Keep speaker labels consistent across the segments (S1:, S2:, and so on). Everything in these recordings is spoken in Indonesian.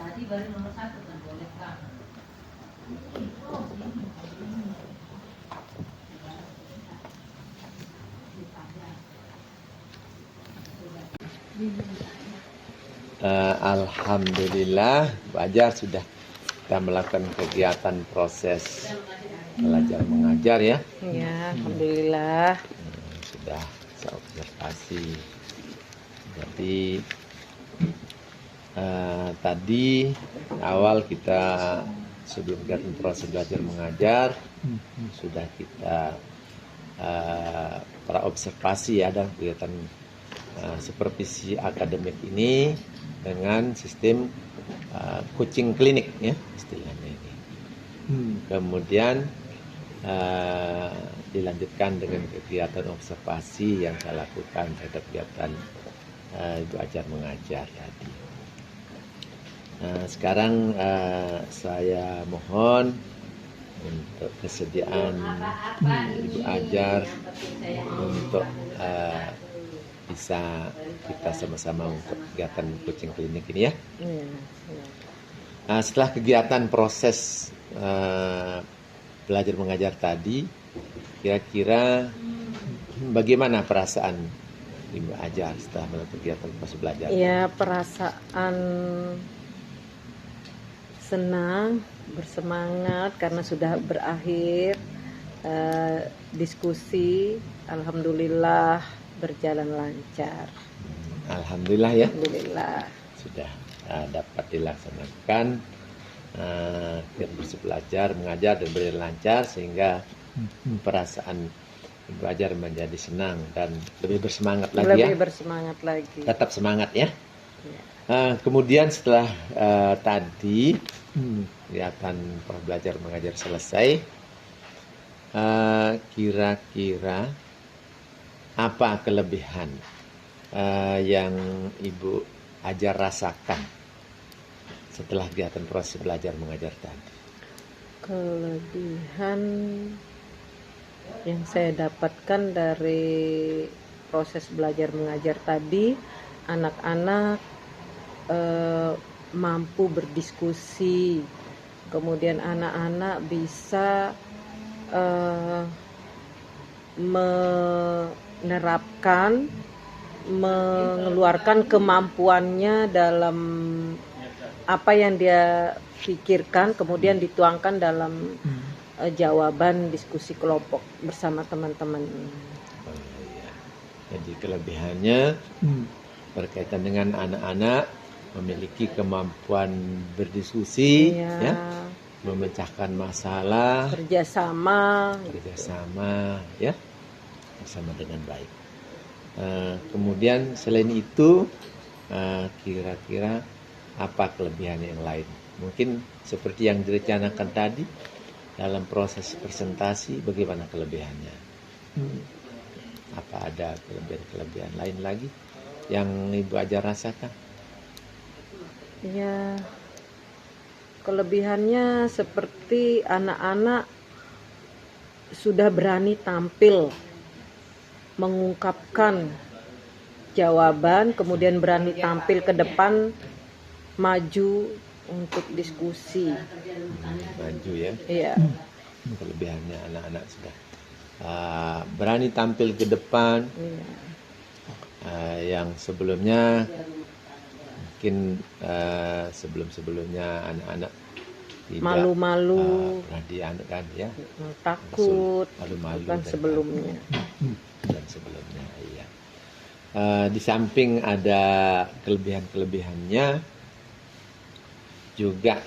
S1: Tadi baru nomor 1 kan boleh Kak.
S2: Alhamdulillah, Ajar sudah kita melakukan kegiatan proses belajar mengajar ya.
S3: Ya, alhamdulillah.
S2: Sudah saya observasi. Jadi tadi awal kita sebelum kegiatan proses belajar mengajar sudah kita praobservasi ya dalam kegiatan supervisi akademik ini dengan sistem coaching klinik ya istilahnya ini. Kemudian dilanjutkan dengan kegiatan observasi yang saya lakukan terhadap kegiatan belajar mengajar tadi. Sekarang saya mohon untuk kesediaan Ibu Ajar untuk bisa kita sama-sama untuk kegiatan coaching klinik ini ya. Setelah kegiatan proses belajar mengajar tadi, kira-kira bagaimana perasaan Ibu Ajar setelah melakukan kegiatan proses belajar?
S3: Ya, perasaan senang, bersemangat karena sudah berakhir diskusi. Alhamdulillah berjalan lancar.
S2: Alhamdulillah ya.
S3: Alhamdulillah.
S2: Sudah dapat dilaksanakan kegiatan belajar, mengajar dan berjalan lancar sehingga perasaan Ibu Ajar menjadi senang dan lebih bersemangat lagi ya.
S3: Lebih bersemangat lagi.
S2: Tetap semangat ya.
S3: Ya.
S2: Kemudian setelah tadi kegiatan belajar mengajar selesai, kira-kira apa kelebihan yang Ibu Ajar rasakan setelah kegiatan proses belajar mengajar tadi?
S3: Kelebihan yang saya dapatkan dari proses belajar mengajar tadi, anak-anak mampu berdiskusi, kemudian anak-anak bisa menerapkan, mengeluarkan kemampuannya dalam apa yang dia pikirkan, kemudian dituangkan dalam jawaban diskusi kelompok bersama teman-teman.
S2: Jadi kelebihannya berkaitan dengan anak-anak memiliki kemampuan berdiskusi, ya, memecahkan masalah,
S3: kerjasama,
S2: ya, bersama dengan baik. Kemudian selain itu, kira-kira apa kelebihan yang lain? Mungkin seperti yang direncanakan tadi dalam proses presentasi, bagaimana kelebihannya? Apa ada kelebihan lain lagi yang Ibu Ajar rasakan?
S3: Ya, kelebihannya seperti anak-anak sudah berani tampil mengungkapkan jawaban, kemudian berani tampil ke depan, maju untuk diskusi.
S2: Maju ya.
S3: Iya.
S2: Kelebihannya anak-anak sudah berani tampil ke depan. Yang sebelumnya mungkin sebelum-sebelumnya anak-anak tidak
S3: malu-malu,
S2: kan ya,
S3: takut,
S2: malu-malu
S3: kan sebelumnya.
S2: Dan sebelumnya, iya. Di samping ada kelebihan-kelebihannya, juga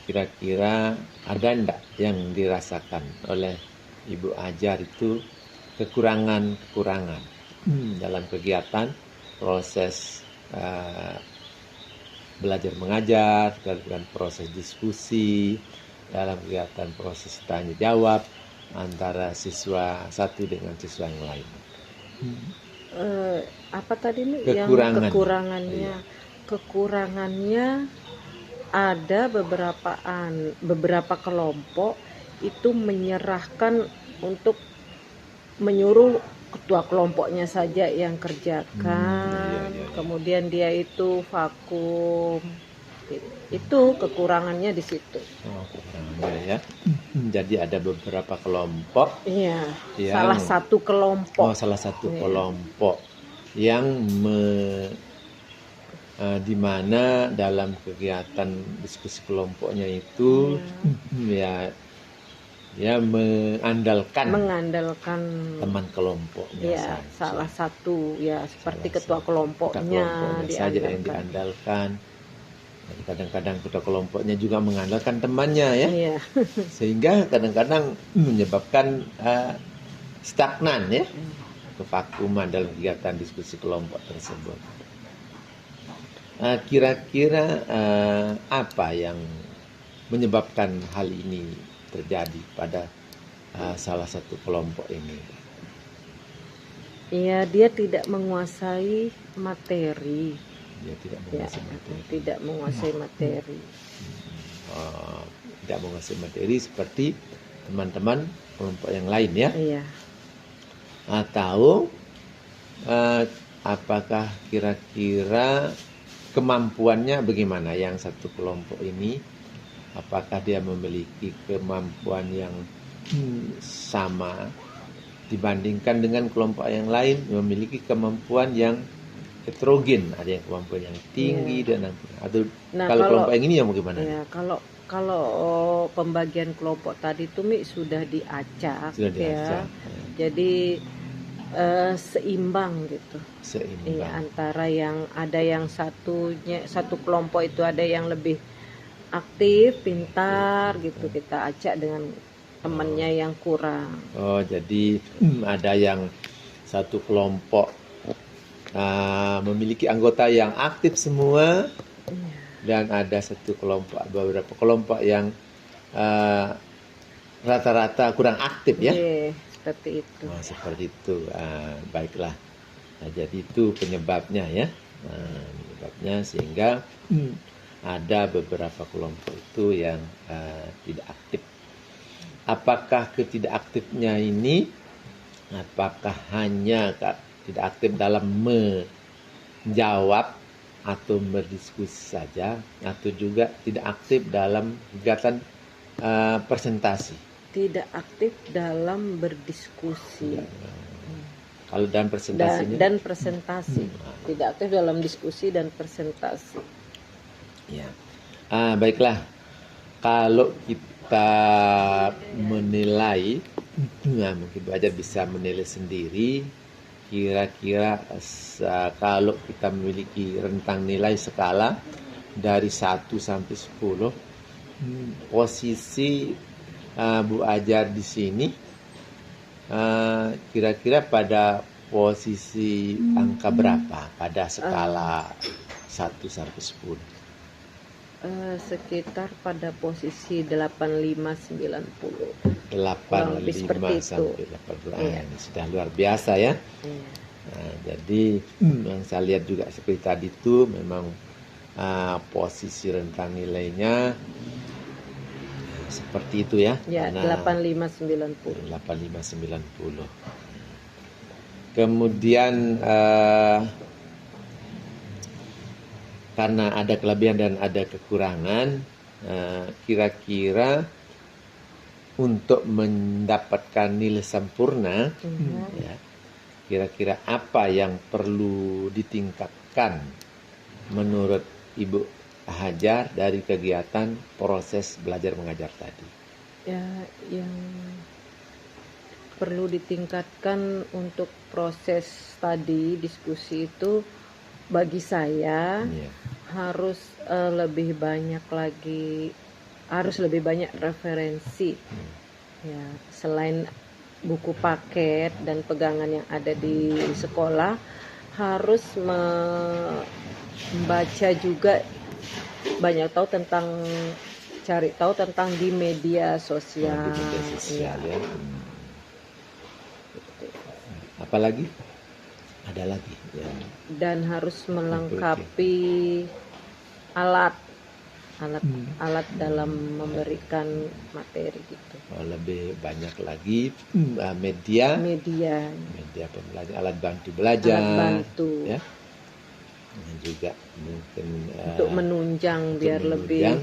S2: kira-kira ada enggak yang dirasakan oleh Ibu Ajar itu kekurangan-kekurangan dalam kegiatan proses belajar mengajar, dalam proses diskusi, dalam kegiatan proses tanya jawab antara siswa satu dengan siswa yang lain?
S3: Apa tadi nih yang
S2: kekurangannya?
S3: Kekurangannya ada beberapa kelompok itu menyerahkan untuk menyuruh ketua kelompoknya saja yang kerjakan.
S2: Iya.
S3: Kemudian dia itu vakum. Itu kekurangannya di situ.
S2: Oh, kekurangannya ya. Jadi ada beberapa kelompok
S3: Iya,
S2: yang
S3: salah satu kelompok.
S2: salah satu
S3: Iya.
S2: kelompok yang di mana dalam kegiatan diskusi kelompoknya itu ya mengandalkan teman kelompoknya
S3: ya
S2: saja.
S3: salah satu ya seperti
S2: Salah
S3: ketua
S2: satu.
S3: kelompoknya
S2: Saja yang diandalkan. Dan kadang-kadang ketua kelompoknya juga mengandalkan temannya ya.
S3: Iya.
S2: Sehingga kadang-kadang menyebabkan stagnan ya, kevakuman dalam kegiatan diskusi kelompok tersebut. Kira-kira apa yang menyebabkan hal ini terjadi pada salah satu kelompok ini?
S3: Iya, dia tidak menguasai materi.
S2: Dia tidak menguasai materi.
S3: Tidak menguasai materi.
S2: Tidak menguasai materi seperti teman-teman kelompok yang lain ya.
S3: Iya.
S2: Atau apakah kira-kira kemampuannya bagaimana yang satu kelompok ini? Apakah dia memiliki kemampuan yang sama dibandingkan dengan kelompok yang lain, memiliki kemampuan yang heterogen, ada yang kemampuan yang tinggi dan atau kalau kelompok yang ini yang bagaimana?
S3: Ya, kalau pembagian kelompok tadi itu sudah diacak, ya. Jadi seimbang gitu. Iya, antara yang ada yang satu kelompok itu ada yang lebih aktif, pintar gitu, kita acak dengan temannya yang kurang.
S2: Oh, jadi ada yang satu kelompok memiliki anggota yang aktif semua, dan ada beberapa kelompok yang rata-rata kurang aktif ya.
S3: Seperti itu.
S2: Seperti itu. Baiklah. Jadi itu penyebabnya ya. Penyebabnya sehingga ada beberapa kelompok itu yang tidak aktif. Apakah ketidakaktifnya ini, apakah hanya tidak aktif dalam menjawab atau berdiskusi saja, atau juga tidak aktif dalam kegiatan presentasi?
S3: Tidak aktif dalam berdiskusi.
S2: Kalau dalam presentasi
S3: dan presentasi. Tidak aktif dalam diskusi dan presentasi.
S2: Ya. Baiklah. Kalau kita menilai, mungkin belajar bisa menilai sendiri. Kira-kira kalau kita memiliki rentang nilai skala dari 1 sampai 10, posisi Bu Ajar di sini kira-kira pada posisi angka berapa pada skala 1 sampai 10?
S3: Sekitar pada posisi 85-90.
S2: 85 sampai 80. Ini sudah luar biasa ya. Jadi yang saya lihat juga seperti tadi itu memang posisi rentang nilainya seperti itu ya.
S3: Ya, 85-90.
S2: 85-90. Kemudian karena ada kelebihan dan ada kekurangan, kira-kira untuk mendapatkan nilai sempurna, ya, kira-kira apa yang perlu ditingkatkan menurut Ibu Hajar dari kegiatan proses belajar mengajar tadi?
S3: Ya, yang perlu ditingkatkan untuk proses tadi diskusi itu bagi saya harus lebih banyak referensi. Ya, selain buku paket dan pegangan yang ada di sekolah, harus membaca juga, cari tahu tentang di media sosial.
S2: Ya. Apalagi? Ada lagi ya.
S3: Dan harus melengkapi alat alat dalam memberikan materi gitu.
S2: Lebih banyak lagi media
S3: Media,
S2: pembelajaran, alat bantu belajar,
S3: alat bantu
S2: ya. Dan juga mungkin
S3: untuk menunjang
S2: untuk
S3: biar
S2: menunjang,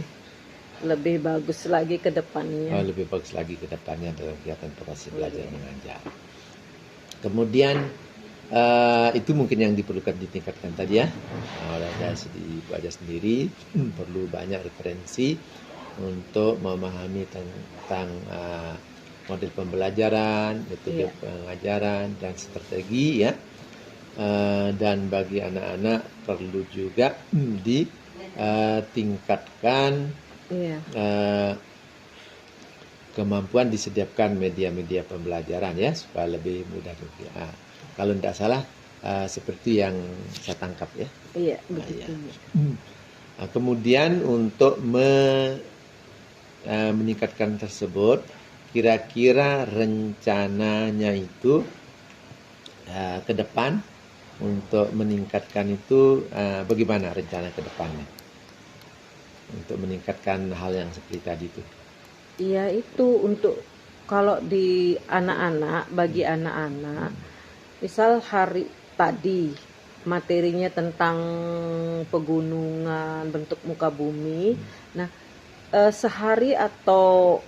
S3: lebih bagus lagi ke depannya.
S2: lebih bagus lagi ke depannya dalam kegiatan proses belajar mengajar. Kemudian itu mungkin yang diperlukan ditingkatkan tadi ya. Oleh dari Ibu Aja sendiri perlu banyak referensi untuk memahami tentang model pembelajaran, metode pengajaran dan strategi ya. Dan bagi anak-anak perlu juga ditingkatkan kemampuan disediakan media-media pembelajaran ya supaya lebih mudah. Kalau tidak salah seperti yang saya tangkap ya.
S3: Iya, begitu.
S2: Kemudian untuk meningkatkan tersebut, kira-kira rencananya itu ke depan untuk meningkatkan itu bagaimana rencana ke depannya? Untuk meningkatkan hal yang seperti tadi itu.
S3: Iya, itu untuk kalau di anak-anak, bagi anak-anak, misal hari tadi materinya tentang pegunungan, bentuk muka bumi. Nah, sehari atau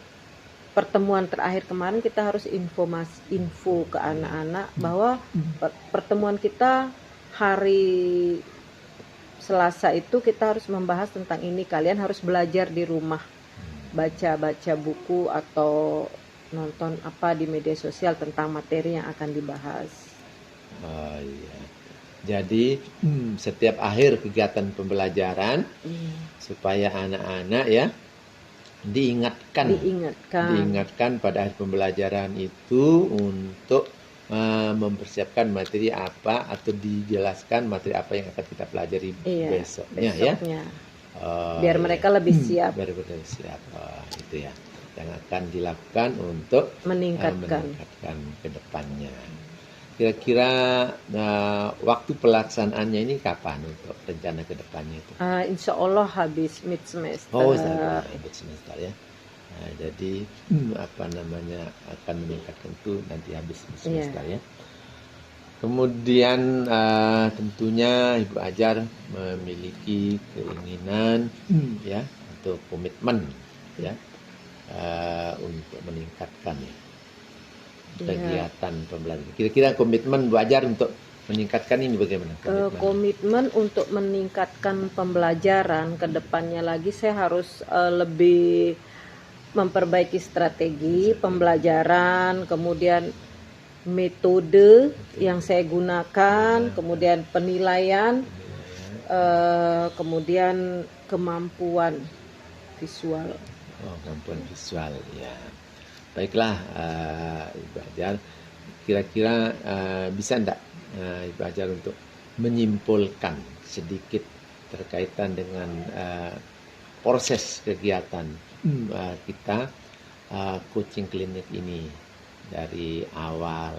S3: pertemuan terakhir kemarin kita harus info ke anak-anak bahwa pertemuan kita hari Selasa itu kita harus membahas tentang ini. Kalian harus belajar di rumah, baca buku atau nonton apa di media sosial tentang materi yang akan dibahas.
S2: Oh iya. Jadi setiap akhir kegiatan pembelajaran supaya anak-anak ya diingatkan pada akhir pembelajaran itu untuk mempersiapkan materi apa atau dijelaskan materi apa yang akan kita pelajari besoknya ya. Biar mereka lebih siap. Biar mereka siap. Itu ya yang akan dilakukan untuk meningkatkan ke depannya. Kira-kira waktu pelaksanaannya ini kapan untuk rencana ke depannya itu?
S3: Insya Allah habis mid semester.
S2: Oh, habis semester ya. Jadi akan meningkatkan itu nanti habis semester ya. Kemudian tentunya Ibu Ajar memiliki keinginan ya atau komitmen ya untuk meningkatkan kegiatan pembelajaran. Kira-kira komitmen Bu Ajar untuk meningkatkan ini bagaimana?
S3: Komitmen untuk meningkatkan pembelajaran ke depannya lagi saya harus lebih memperbaiki strategi pembelajaran, kemudian metode yang saya gunakan, kemudian penilaian, kemudian kemampuan visual.
S2: Kemampuan visual ya. Baiklah Ibu Ajar, kira-kira bisa enggak Ibu Ajar untuk menyimpulkan sedikit terkaitan dengan proses kegiatan kita coaching klinik ini dari awal,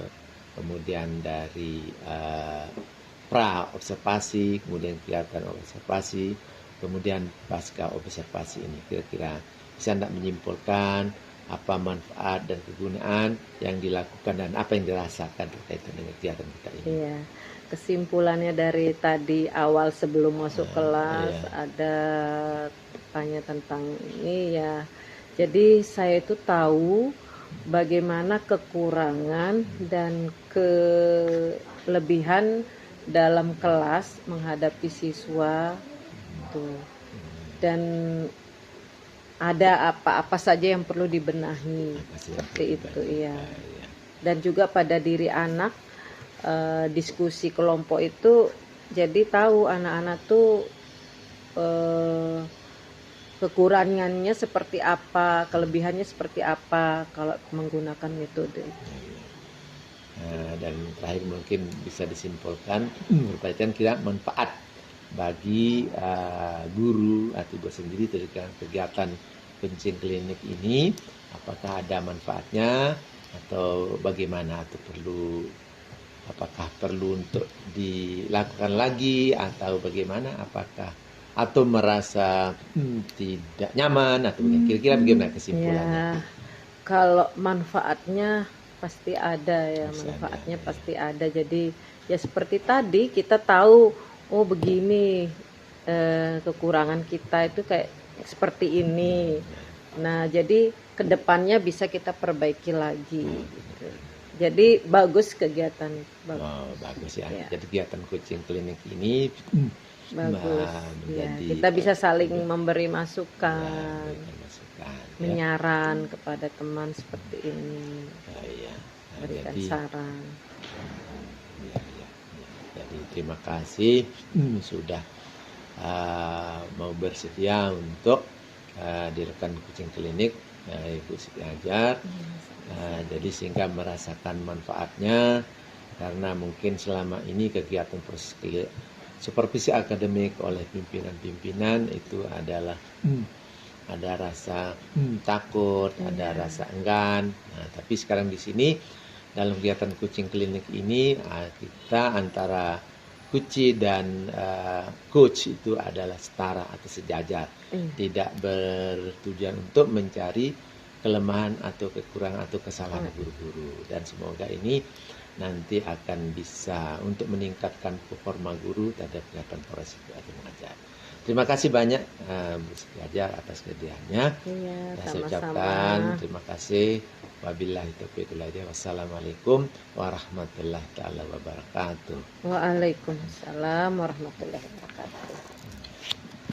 S2: kemudian dari pra observasi, kemudian kegiatan observasi, kemudian pasca observasi ini. Kira-kira bisa enggak menyimpulkan apa manfaat dan kegunaan yang dilakukan dan apa yang dirasakan terkait dengan kegiatan kita ini.
S3: Iya, kesimpulannya dari tadi awal sebelum masuk kelas ada tanya tentang ini ya. Jadi saya itu tahu bagaimana kekurangan dan kelebihan dalam kelas menghadapi siswa tuh. Dan ada apa-apa saja yang perlu dibenahi seperti itu ya. Dan juga pada diri anak diskusi kelompok itu jadi tahu anak-anak tuh kekurangannya seperti apa, kelebihannya seperti apa kalau menggunakan metode.
S2: Dan terakhir mungkin bisa disimpulkan berkaitan kira manfaat bagi guru atau dosen sendiri terkait kegiatan coaching klinik ini, apakah ada manfaatnya atau bagaimana, atau apakah perlu untuk dilakukan lagi atau bagaimana, apakah atau merasa tidak nyaman atau kira-kira bagaimana kesimpulannya?
S3: Ya, kalau manfaatnya pasti ada ya,
S2: Pasti
S3: manfaatnya
S2: ada,
S3: pasti ada. Jadi ya seperti tadi kita tahu, oh begini kekurangan kita itu kayak seperti ini. Nah, jadi kedepannya bisa kita perbaiki lagi. Gitu. Jadi bagus kegiatan, bagus.
S2: Oh, bagus ya.
S3: Ya.
S2: Jadi kegiatan coaching klinik ini
S3: Bagus. Ya,
S2: menjadi
S3: kita bisa saling memberi
S2: ya,
S3: masukan,
S2: memberikan masukan, ya.
S3: menyaran kepada teman seperti ini,
S2: Ya. Nah,
S3: berikan
S2: jadi,
S3: saran.
S2: ya. Jadi terima kasih sudah mau bersedia untuk direkan coaching klinik Ibu Siti Hajar. Jadi sehingga merasakan manfaatnya, karena mungkin selama ini kegiatan proses supervisi akademik oleh pimpinan-pimpinan itu adalah ada rasa takut, ada rasa enggan. Nah, tapi sekarang di sini dalam kegiatan coaching klinik ini kita antara coach dan coach itu adalah setara atau sejajar, tidak bertujuan untuk mencari kelemahan atau kekurangan atau kesalahan guru-guru, dan semoga ini nanti akan bisa untuk meningkatkan performa guru terhadap kegiatan proses belajar mengajar. Terima kasih banyak Bu Siti Hajar atas kehadirannya.
S3: Iya,
S2: Saya
S3: sama-sama.
S2: ucapkan terima kasih. Wabillahi taufiq wal hidayah. Wassalamualaikum warahmatullahi taala wabarakatuh.
S3: Waalaikumsalam warahmatullahi wabarakatuh.